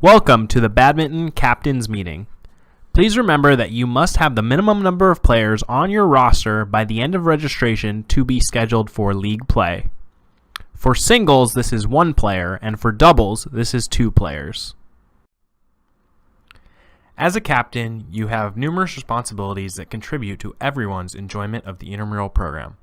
Welcome to the Badminton Captains Meeting. Please remember that you must have the minimum number of players on your roster by the end of registration to be scheduled for league play. For singles, this is 1 player, and for doubles, this is 2 players. As a captain, you have numerous responsibilities that contribute to everyone's enjoyment of the intramural program.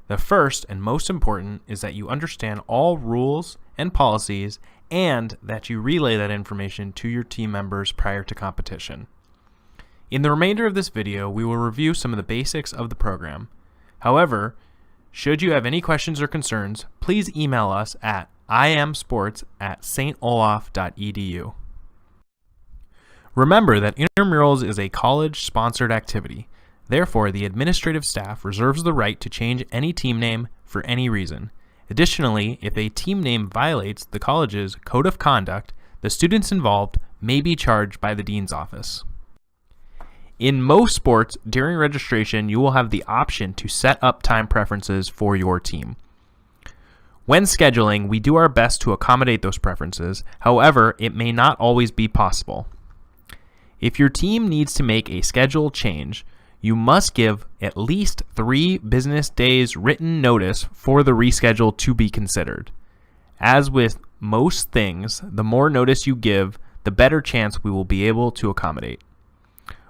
The first and most important is that you understand all rules and policies and that you relay that information to your team members prior to competition. In the remainder of this video, we will review some of the basics of the program. However, should you have any questions or concerns, please email us at imsports@stolaf.edu. Remember that intramurals is a college-sponsored activity. Therefore, the administrative staff reserves the right to change any team name for any reason. Additionally, if a team name violates the college's code of conduct, the students involved may be charged by the dean's office. In most sports, during registration, you will have the option to set up time preferences for your team. When scheduling, we do our best to accommodate those preferences. However, it may not always be possible. If your team needs to make a schedule change, you must give at least 3 business days written notice for the reschedule to be considered. As with most things, the more notice you give, the better chance we will be able to accommodate.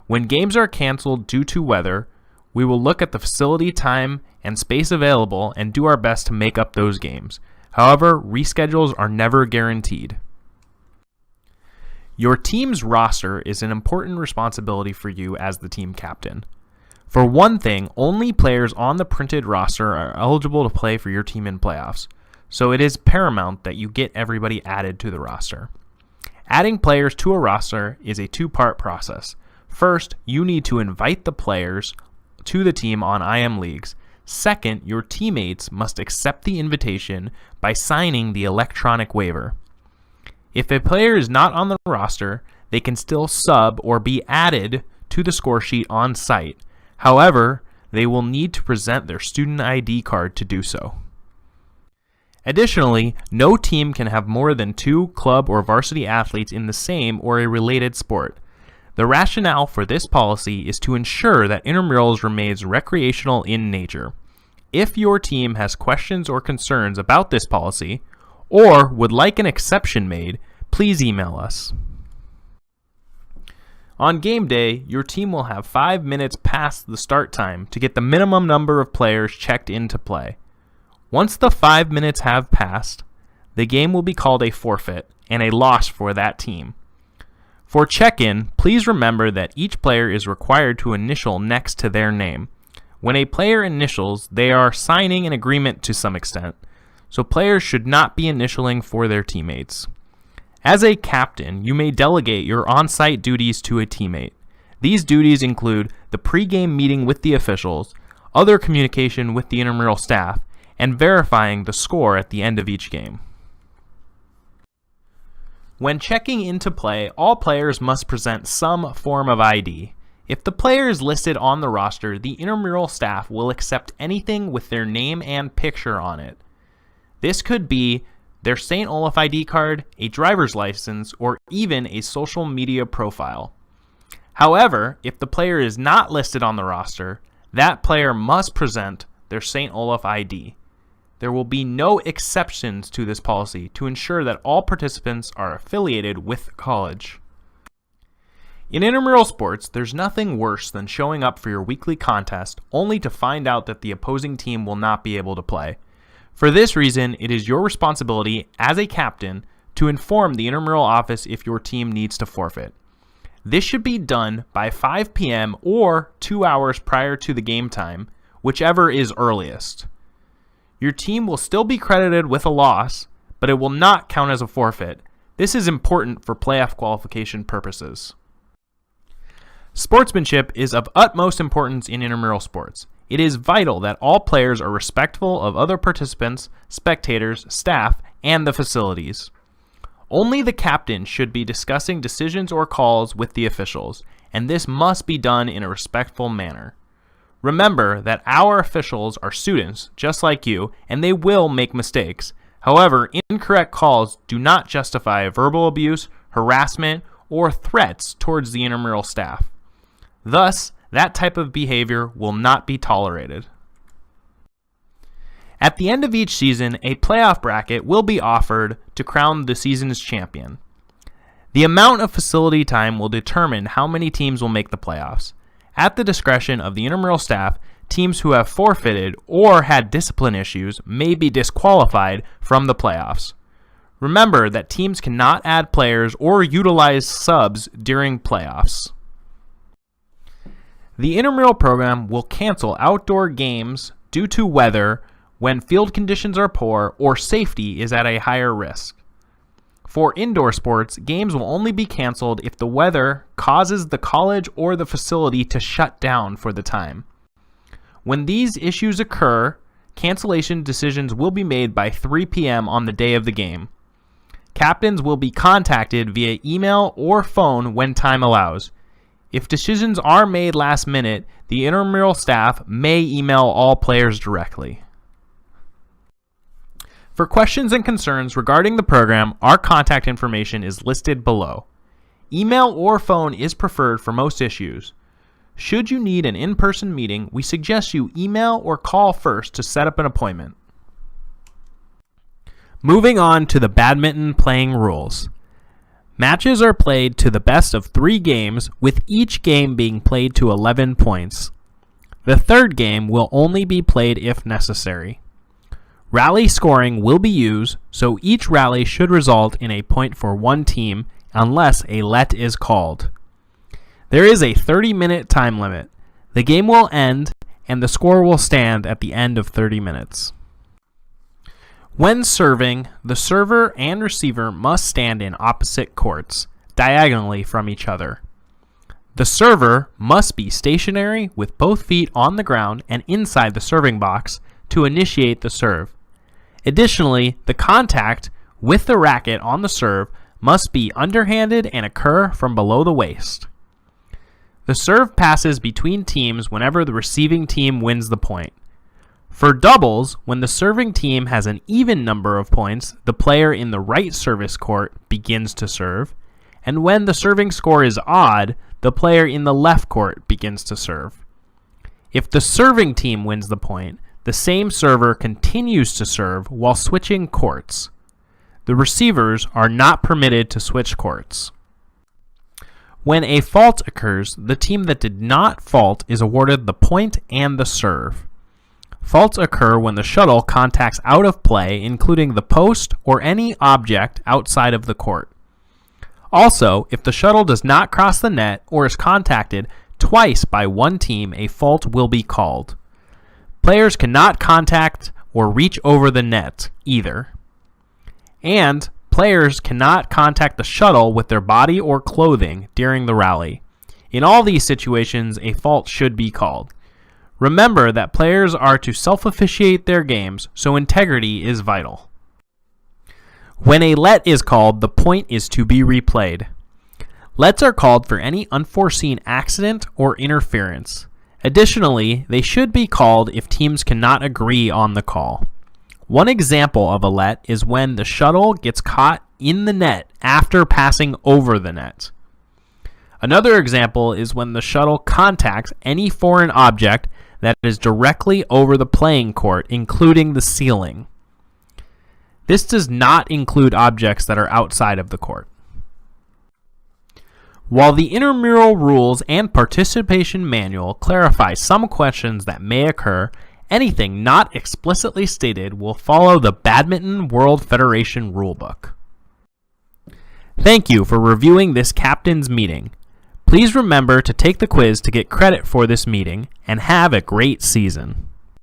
When games are canceled due to weather, we will look at the facility time and space available and do our best to make up those games. However, reschedules are never guaranteed. Your team's roster is an important responsibility for you as the team captain. For one thing, only players on the printed roster are eligible to play for your team in playoffs, so it is paramount that you get everybody added to the roster. Adding players to a roster is a 2-part process. First, you need to invite the players to the team on IM Leagues. Second, your teammates must accept the invitation by signing the electronic waiver. If a player is not on the roster, they can still sub or be added to the score sheet on site. However, they will need to present their student ID card to do so. Additionally, no team can have more than 2 club or varsity athletes in the same or a related sport. The rationale for this policy is to ensure that intramurals remains recreational in nature. If your team has questions or concerns about this policy, or would like an exception made, please email us. On game day, your team will have 5 minutes past the start time to get the minimum number of players checked into play. Once the 5 minutes have passed, the game will be called a forfeit and a loss for that team. For check-in, please remember that each player is required to initial next to their name. When a player initials, they are signing an agreement to some extent, so players should not be initialing for their teammates. As a captain, you may delegate your on-site duties to a teammate. These duties include the pre-game meeting with the officials, other communication with the intramural staff, and verifying the score at the end of each game. When checking into play, all players must present some form of ID. If the player is listed on the roster, the intramural staff will accept anything with their name and picture on it. This could be their St. Olaf ID card, a driver's license, or even a social media profile. However, if the player is not listed on the roster, that player must present their St. Olaf ID. There will be no exceptions to this policy to ensure that all participants are affiliated with the college. In intramural sports, there's nothing worse than showing up for your weekly contest only to find out that the opposing team will not be able to play. For this reason, it is your responsibility as a captain to inform the intramural office if your team needs to forfeit. This should be done by 5 p.m. or 2 hours prior to the game time, whichever is earliest. Your team will still be credited with a loss, but it will not count as a forfeit. This is important for playoff qualification purposes. Sportsmanship is of utmost importance in intramural sports. It is vital that all players are respectful of other participants, spectators, staff, and the facilities. Only the captain should be discussing decisions or calls with the officials, and this must be done in a respectful manner. Remember that our officials are students just like you, and they will make mistakes. However, incorrect calls do not justify verbal abuse, harassment, or threats towards the intramural staff. Thus, that type of behavior will not be tolerated. At the end of each season, a playoff bracket will be offered to crown the season's champion. The amount of facility time will determine how many teams will make the playoffs. At the discretion of the intramural staff, teams who have forfeited or had discipline issues may be disqualified from the playoffs. Remember that teams cannot add players or utilize subs during playoffs. The intramural program will cancel outdoor games due to weather when field conditions are poor or safety is at a higher risk. For indoor sports, games will only be canceled if the weather causes the college or the facility to shut down for the time. When these issues occur, cancellation decisions will be made by 3 p.m. on the day of the game. Captains will be contacted via email or phone when time allows. If decisions are made last minute, the intramural staff may email all players directly. For questions and concerns regarding the program, our contact information is listed below. Email or phone is preferred for most issues. Should you need an in-person meeting, we suggest you email or call first to set up an appointment. Moving on to the badminton playing rules. Matches are played to the best of 3 games, with each game being played to 11 points. The third game will only be played if necessary. Rally scoring will be used, so each rally should result in a point for one team unless a let is called. There is a 30-minute time limit. The game will end and the score will stand at the end of 30 minutes. When serving, the server and receiver must stand in opposite courts, diagonally from each other. The server must be stationary with both feet on the ground and inside the serving box to initiate the serve. Additionally, the contact with the racket on the serve must be underhanded and occur from below the waist. The serve passes between teams whenever the receiving team wins the point. For doubles, when the serving team has an even number of points, the player in the right service court begins to serve, and when the serving score is odd, the player in the left court begins to serve. If the serving team wins the point, the same server continues to serve while switching courts. The receivers are not permitted to switch courts. When a fault occurs, the team that did not fault is awarded the point and the serve. Faults occur when the shuttle contacts out of play, including the post or any object outside of the court. Also, if the shuttle does not cross the net or is contacted twice by one team, a fault will be called. Players cannot contact or reach over the net either. And players cannot contact the shuttle with their body or clothing during the rally. In all these situations, a fault should be called. Remember that players are to self-officiate their games, so integrity is vital. When a let is called, the point is to be replayed. Lets are called for any unforeseen accident or interference. Additionally, they should be called if teams cannot agree on the call. One example of a let is when the shuttle gets caught in the net after passing over the net. Another example is when the shuttle contacts any foreign object that is directly over the playing court, including the ceiling. This does not include objects that are outside of the court. While the intramural rules and participation manual clarify some questions that may occur, anything not explicitly stated will follow the Badminton World Federation rulebook. Thank you for reviewing this captain's meeting. Please remember to take the quiz to get credit for this meeting, and have a great season.